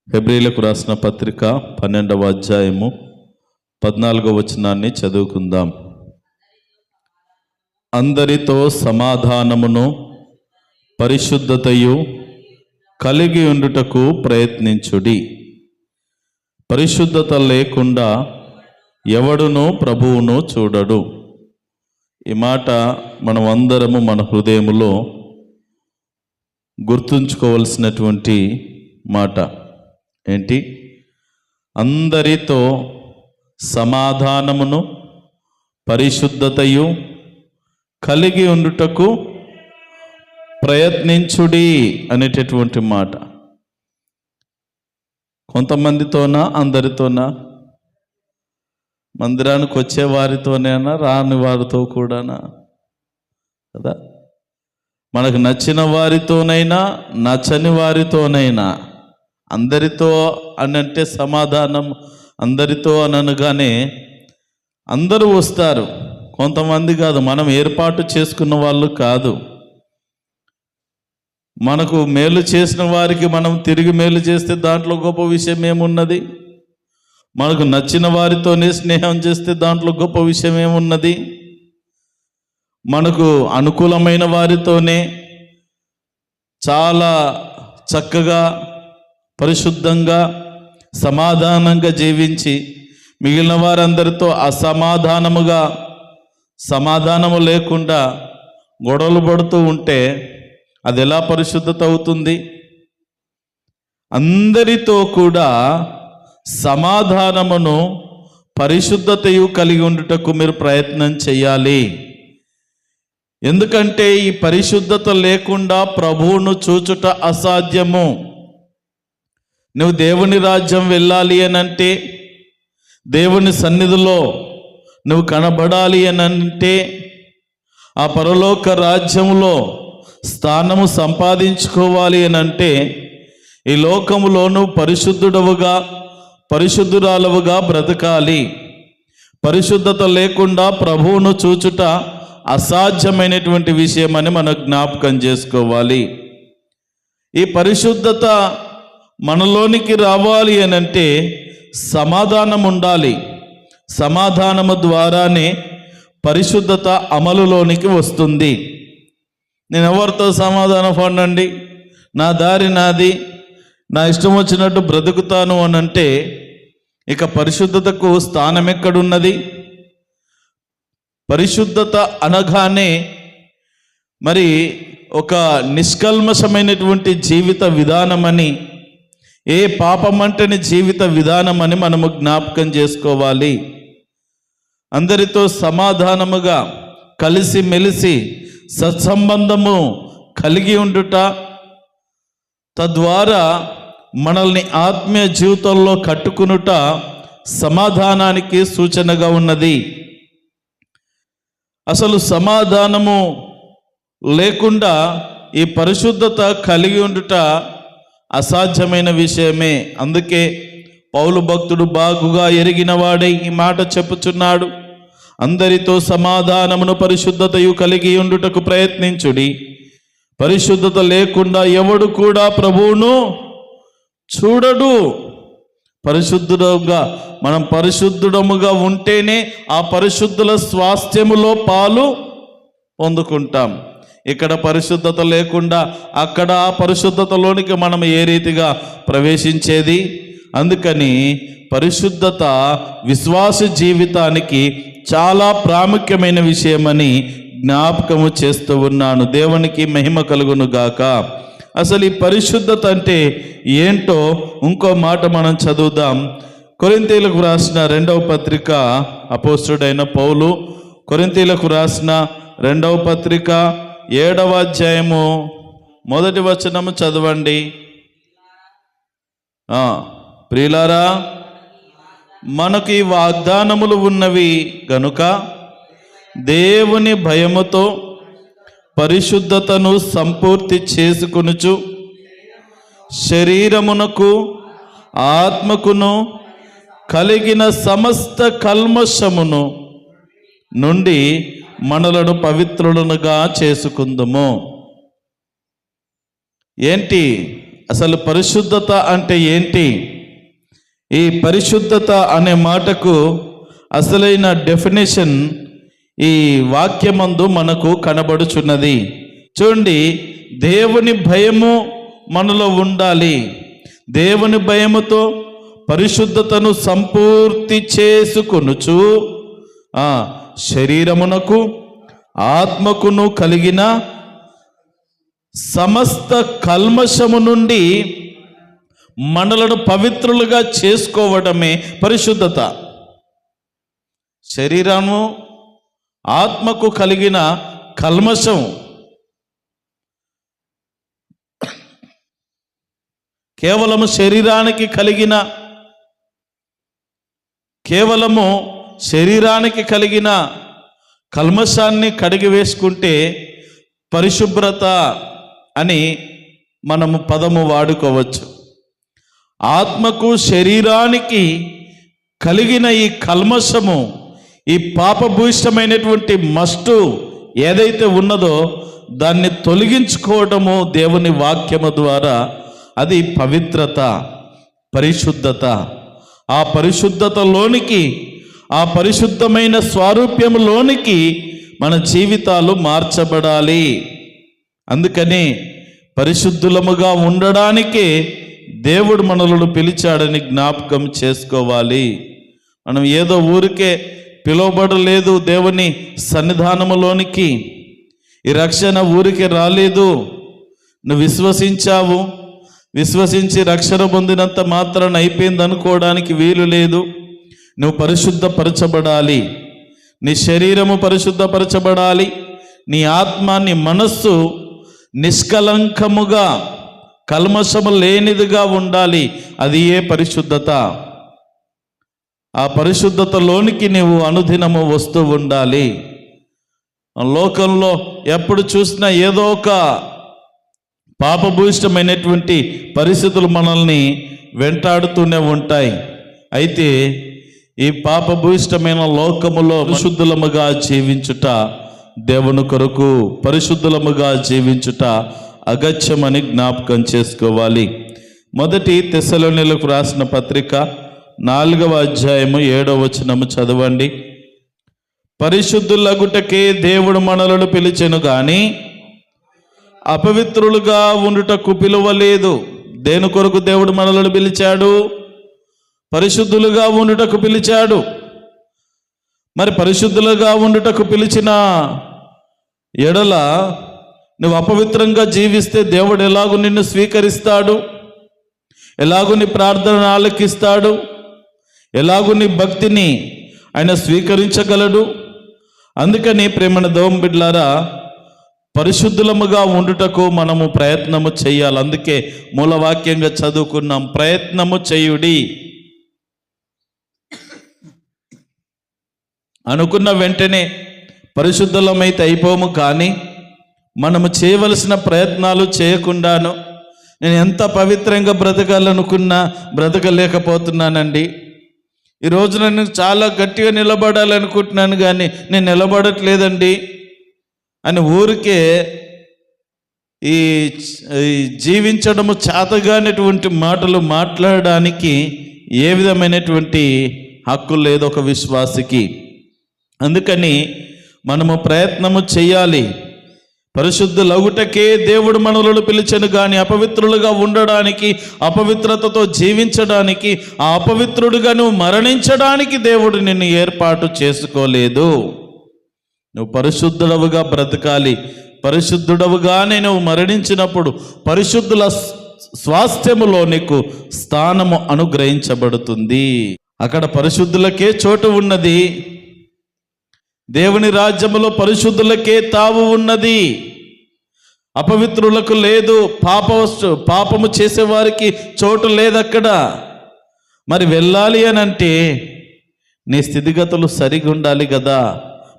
హెబ్రీలకు రాసిన పత్రిక 12వ అధ్యాయము 14వ వచనాన్ని చదువుకుందాం. అందరితో సమాధానమును పరిశుద్ధతయు కలిగి ఉండుటకు ప్రయత్నించుడి. పరిశుద్ధత లేకుండా ఎవడును ప్రభువును చూడడు. ఈ మాట మనం అందరము మన హృదయములో గుర్తుంచుకోవలసినటువంటి మాట. ఏంటి? అందరితో సమాధానమును పరిశుద్ధతయు కలిగి ఉండుటకు ప్రయత్నించుడి అనేటటువంటి మాట. కొంతమందితోనా, అందరితోనా? మందిరానికి వచ్చే వారితోనేనా, రాని వారితో కూడానా? కదా, మనకు నచ్చిన వారితోనైనా నచ్చని వారితోనైనా అందరితో అని అంటే సమాధానం, అందరితో అని అనగానే అందరూ వస్తారు. కొంతమంది కాదు, మనం ఏర్పాటు చేసుకున్న వాళ్ళు కాదు. మనకు మేలు చేసిన వారికి మనం తిరిగి మేలు చేస్తే దాంట్లో గొప్ప విషయం ఏమున్నది? మనకు నచ్చిన వారితోనే స్నేహం చేస్తే దాంట్లో గొప్ప విషయం ఏమున్నది? మనకు అనుకూలమైన వారితోనే చాలా చక్కగా పరిశుద్ధంగా సమాధానంగా జీవించి మిగిలిన వారందరితో అసమాధానముగా, సమాధానము లేకుండా గొడవలు పడుతూ ఉంటే అది ఎలా పరిశుద్ధత అవుతుంది? అందరితో కూడా సమాధానమును పరిశుద్ధతయు కలిగి ఉండుటకు మీరు ప్రయత్నం చేయాలి. ఎందుకంటే ఈ పరిశుద్ధత లేకుండా ప్రభువును చూచుట అసాధ్యము. నువ్వు దేవుని రాజ్యం వెళ్ళాలి అని అంటే, దేవుని సన్నిధిలో నువ్వు కనబడాలి అని అంటే, ఆ పరలోక రాజ్యములో స్థానము సంపాదించుకోవాలి అని అంటే, ఈ లోకములో నువ్వు పరిశుద్ధుడవుగా, పరిశుద్ధురాలవుగా బ్రతకాలి. పరిశుద్ధత లేకుండా ప్రభువును చూచుట అసాధ్యమైనటువంటి విషయం అని మనం జ్ఞాపకం చేసుకోవాలి. ఈ పరిశుద్ధత మనలోనికి రావాలి అని అంటే సమాధానం ఉండాలి. సమాధానము ద్వారానే పరిశుద్ధత అమలులోనికి వస్తుంది. నేను ఎవరితో సమాధానం పడండి, నా దారి నాది, నా ఇష్టం వచ్చినట్టు బ్రతుకుతాను అని అంటే ఇక పరిశుద్ధతకు స్థానం ఎక్కడున్నది? పరిశుద్ధత అనగానే మరి ఒక నిష్కల్మషమైనటువంటి జీవిత విధానమని, ఏ పాపమంటని జీవిత విధానం అని మనము జ్ఞాపకం చేసుకోవాలి. అందరితో సమాధానముగా కలిసి మెలిసి సత్సంబంధము కలిగి ఉండుట, తద్వారా మనల్ని ఆత్మీయ జీవితంలో కట్టుకునుట సమాధానానికి సూచనగా ఉన్నది. అసలు సమాధానము లేకుండా ఈ పరిశుద్ధత కలిగి ఉండుట అసాధ్యమైన విషయమే. అందుకే పౌలు భక్తుడు బాగుగా ఎరిగిన వాడై ఈ మాట చెప్పుచున్నాడు. అందరితో సమాధానమును పరిశుద్ధతయు కలిగి ఉండుటకు ప్రయత్నించుడి. పరిశుద్ధత లేకుండా ఎవడు కూడా ప్రభువును చూడడు. పరిశుద్ధుడుగా మనం పరిశుద్ధుడముగా ఉంటేనే ఆ పరిశుద్ధుల స్వాస్థ్యములో పాలు పొందుకుంటాం. ఇక్కడ పరిశుద్ధత లేకుండా అక్కడ ఆ పరిశుద్ధతలోనికి మనం ఏ రీతిగా ప్రవేశించేది? అందుకని పరిశుద్ధత విశ్వాస జీవితానికి చాలా ప్రాముఖ్యమైన విషయమని జ్ఞాపకము చేస్తూ ఉన్నాను. దేవునికి మహిమ కలుగును గాక. అసలు ఈ పరిశుద్ధత అంటే ఏంటో ఇంకో మాట మనం చదువుదాం. కొరింథీయులకు రాసిన 2వ పత్రిక, అపోస్తలుడైన పౌలు కొరింథీయులకు రాసిన 2వ పత్రిక 7వ అధ్యాయము 1వ వచనము చదవండి. ప్రియులారా, మనకు ఈ వాగ్దానములు ఉన్నవి గనుక దేవుని భయముతో పరిశుద్ధతను సంపూర్తి చేసుకొనుచు శరీరమునకు ఆత్మకును కలిగిన సమస్త కల్మషమును నుండి మనలను పవిత్రులనుగా చేసుకుందుము. ఏంటి అసలు పరిశుద్ధత అంటే ఏంటి? ఈ పరిశుద్ధత అనే మాటకు అసలైన డెఫినేషన్ ఈ వాక్యమందు మనకు కనబడుచున్నది. చూడండి, దేవుని భయము మనలో ఉండాలి. దేవుని భయముతో పరిశుద్ధతను సంపూర్తి చేసుకొనుచు శరీరమునకు ఆత్మకును కలిగిన సమస్త కల్మషము నుండి మనలను పవిత్రులుగా చేసుకోవడమే పరిశుద్ధత. శరీరము ఆత్మకు కలిగిన కల్మషం కేవలము శరీరానికి కలిగిన కల్మషాన్ని కడిగి వేసుకుంటే పరిశుభ్రత అని మనము పదము వాడుకోవచ్చు. ఆత్మకు శరీరానికి కలిగిన ఈ కల్మషము, ఈ పాపభూయిష్టమైనటువంటి మస్టు ఏదైతే ఉన్నదో దాన్ని తొలగించుకోవడము దేవుని వాక్యము ద్వారా, అది పవిత్రత, పరిశుద్ధత. ఆ పరిశుద్ధతలోనికి, ఆ పరిశుద్ధమైన స్వారూప్యములోనికి మన జీవితాలు మార్చబడాలి. అందుకని పరిశుద్ధులముగా ఉండడానికే దేవుడు మనలను పిలిచాడని జ్ఞాపకం చేసుకోవాలి. మనం ఏదో ఊరికే పిలువబడలేదు దేవుని సన్నిధానములోనికి. ఈ రక్షణ ఊరికే రాలేదు. నువ్వు విశ్వసించావు, విశ్వసించి రక్షణ పొందినంత మాత్రాన అయిపోయింది అనుకోవడానికి వీలు లేదు. నువ్వు పరిశుద్ధపరచబడాలి. నీ శరీరము పరిశుద్ధపరచబడాలి. నీ ఆత్మ, నీ మనస్సు నిష్కలంకముగా, కల్మషము లేనిదిగా ఉండాలి. అది ఏ పరిశుద్ధత. ఆ పరిశుద్ధతలోనికి నీవు అనుదినము వస్తూ ఉండాలి. లోకంలో ఎప్పుడు చూసినా ఏదో ఒక పాపభూయిష్టమైనటువంటి పరిస్థితులు మనల్ని వెంటాడుతూనే ఉంటాయి. అయితే ఈ పాపభూయిష్టమైన లోకములో పరిశుద్ధులముగా జీవించుట, దేవుని కొరకు పరిశుద్ధులముగా జీవించుట అగత్యమని జ్ఞాపకం చేసుకోవాలి. మొదటి తెస్సలోనిలకు రాసిన పత్రిక 4వ అధ్యాయము 7వ వచనము చదవండి. పరిశుద్ధులగుటకే దేవుడు మనలను పిలిచెను గాని అపవిత్రులుగా ఉండుటకు పిలువలేదు. దేని కొరకు దేవుడు మనలను పిలిచాడు? పరిశుద్ధులుగా ఉండుటకు పిలిచాడు. మరి పరిశుద్ధులుగా ఉండుటకు పిలిచిన ఎడల నువ్వు అపవిత్రంగా జీవిస్తే దేవుడు ఎలాగూ నిన్ను స్వీకరిస్తాడు? ఎలాగూ నీ ప్రార్థన ఆలకిస్తాడు? ఎలాగూ నీ భక్తిని ఆయన స్వీకరించగలడు? అందుకని ప్రేమన దేవుని బిడ్డలారా, పరిశుద్ధులముగా ఉండుటకు మనము ప్రయత్నము చేయాలి. అందుకే మూలవాక్యంగా చదువుకున్నాం, ప్రయత్నము చేయుడి. అనుకున్న వెంటనే పరిశుద్ధులమైతే అయిపోము, కానీ మనము చేయవలసిన ప్రయత్నాలు చేయకుండాను నేను ఎంత పవిత్రంగా బ్రతకాలనుకున్నా బ్రతకలేకపోతున్నానండి. ఈ రోజు నేను చాలా గట్టిగా నిలబడాలనుకుంటున్నాను కానీ నేను నిలబడట్లేదండి అని ఊరికే ఈ జీవించడము చేతగానటువంటి మాటలు మాట్లాడడానికి ఏ విధమైనటువంటి హక్కు లేదు ఒక విశ్వాసికి. అందుకని మనము ప్రయత్నము చేయాలి. పరిశుద్ధులగుటకే దేవుడు మనలను పిలిచెను గాని అపవిత్రులుగా ఉండడానికి, అపవిత్రతతో జీవించడానికి, ఆ అపవిత్రుడుగా నువ్వు మరణించడానికి దేవుడు నిన్ను ఏర్పాటు చేసుకోలేదు. నువ్వు పరిశుద్ధుడవుగా బ్రతకాలి. పరిశుద్ధుడవుగానే నువ్వు మరణించినప్పుడు పరిశుద్ధుల స్వాస్థ్యములో నీకు స్థానము అనుగ్రహించబడుతుంది. అక్కడ పరిశుద్ధులకే చోటు ఉన్నది. దేవుని రాజ్యములో పరిశుద్ధులకే తావు ఉన్నది, అపవిత్రులకు లేదు. పాపము చేసేవారికి చోటు లేదక్కడ. మరి వెళ్ళాలి అని అంటే నీ స్థితిగతులు సరిగా ఉండాలి కదా,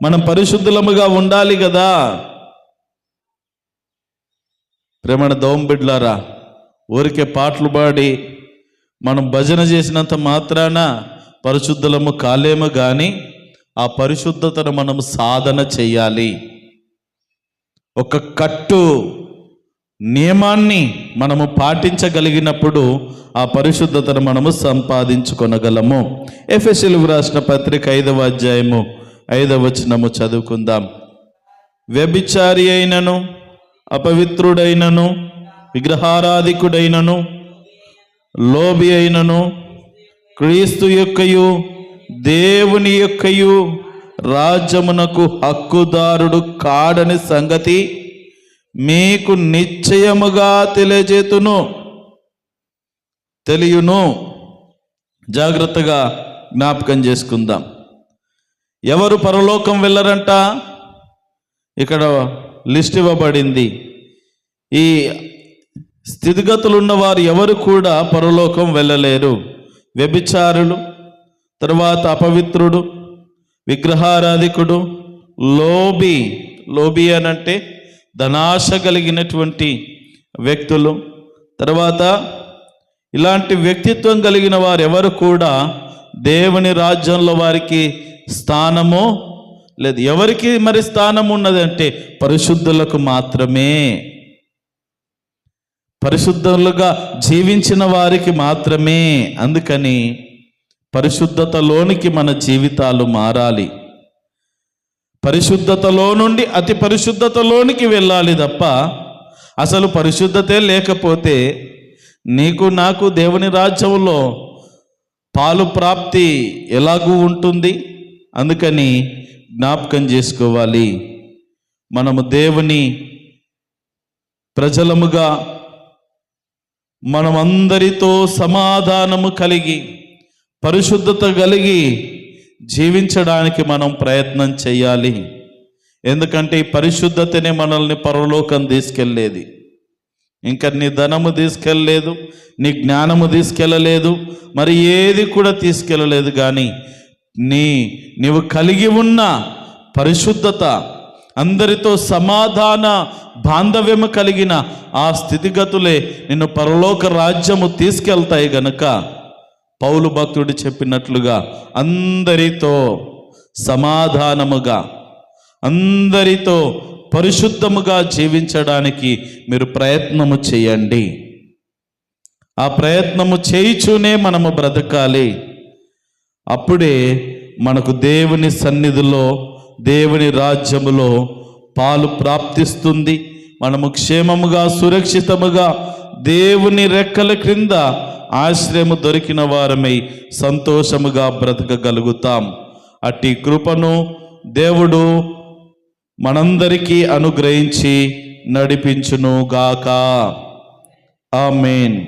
మనం పరిశుద్ధులముగా ఉండాలి కదా. ప్రేమణ దోమ బిడ్లారా, ఊరికే పాటలు పాడి మనం భజన చేసినంత మాత్రాన పరిశుద్ధులము కాలేము, కానీ ఆ పరిశుద్ధతను మనం సాధన చేయాలి. ఒక కట్టు నియమాన్ని మనము పాటించగలిగినప్పుడు ఆ పరిశుద్ధతను మనము సంపాదించుకొనగలము. ఎఫెసీయులకు రాసిన పత్రిక 5వ అధ్యాయము 5వ వచనము చదువుకుందాం. వ్యభిచారి అయినను, అపవిత్రుడైనను, విగ్రహారాధికుడైనను, లోబి అయినను, క్రీస్తు యొక్కయు దేవుని యొక్కయు రాజ్యమునకు హక్కుదారుడు కాడని సంగతి మీకు నిశ్చయముగా తెలియును. జాగ్రత్తగా జ్ఞాపకం చేసుకుందాం. ఎవరు పరలోకం వెళ్ళరంట? ఇక్కడ లిస్ట్ ఇవ్వబడింది. ఈ స్థితిగతులు ఉన్నవారు ఎవరు కూడా పరలోకం వెళ్ళలేరు. వ్యభిచారులు, తర్వాత అపవిత్రుడు, విగ్రహారాధికుడు, లోబి అనంటే ధనాశ కలిగినటువంటి వ్యక్తులు, తర్వాత ఇలాంటి వ్యక్తిత్వం కలిగిన వారు ఎవరు కూడా దేవుని రాజ్యంలో వారికి స్థానము లేదు. ఎవరికి మరి స్థానం ఉన్నదంటే పరిశుద్ధులకు మాత్రమే. పరిశుద్ధులుగా జీవించిన వారికి మాత్రమే. అందుకని పరిశుద్ధతలోనికి మన జీవితాలు మారాలి. పరిశుద్ధతలో నుండి అతి పరిశుద్ధతలోనికి వెళ్ళాలి తప్ప అసలు పరిశుద్ధతే లేకపోతే నీకు నాకు దేవుని రాజ్యంలో పాలు ప్రాప్తి ఎలాగూ ఉంటుంది. అందుకని జ్ఞాపకం చేసుకోవాలి, మనము దేవుని ప్రజలముగా మనమందరితో సమాధానము కలిగి పరిశుద్ధత కలిగి జీవించడానికి మనం ప్రయత్నం చేయాలి. ఎందుకంటే ఈ పరిశుద్ధతనే మనల్ని పరలోకం తీసుకెళ్ళేది. ఇంకా నీ ధనము తీసుకెళ్ళలేదు, నీ జ్ఞానము తీసుకెళ్ళలేదు, మరి ఏది కూడా తీసుకెళ్ళలేదు. కానీ నీవు కలిగి ఉన్న పరిశుద్ధత, అందరితో సమాధాన బాంధవ్యము కలిగిన ఆ స్థితిగతులే నిన్ను పరలోక రాజ్యము తీసుకెళ్తాయి. గనుక పౌలు భక్తుడు చెప్పినట్లుగా అందరితో సమాధానముగా, అందరితో పరిశుద్ధముగా జీవించడానికి మీరు ప్రయత్నము చేయండి. ఆ ప్రయత్నము చేయుచూనే మనము బ్రతకాలి. అప్పుడే మనకు దేవుని సన్నిధిలో, దేవుని రాజ్యములో పాలు ప్రాప్తిస్తుంది. మనము క్షేమముగా, సురక్షితముగా దేవుని రెక్కల క్రింద ఆశ్రయము దొరికిన వారమై సంతోషముగా బ్రతకగలుగుతాం. అట్టి కృపను దేవుడు మనందరికీ అనుగ్రహించి నడిపించును గాక. ఆమేన్.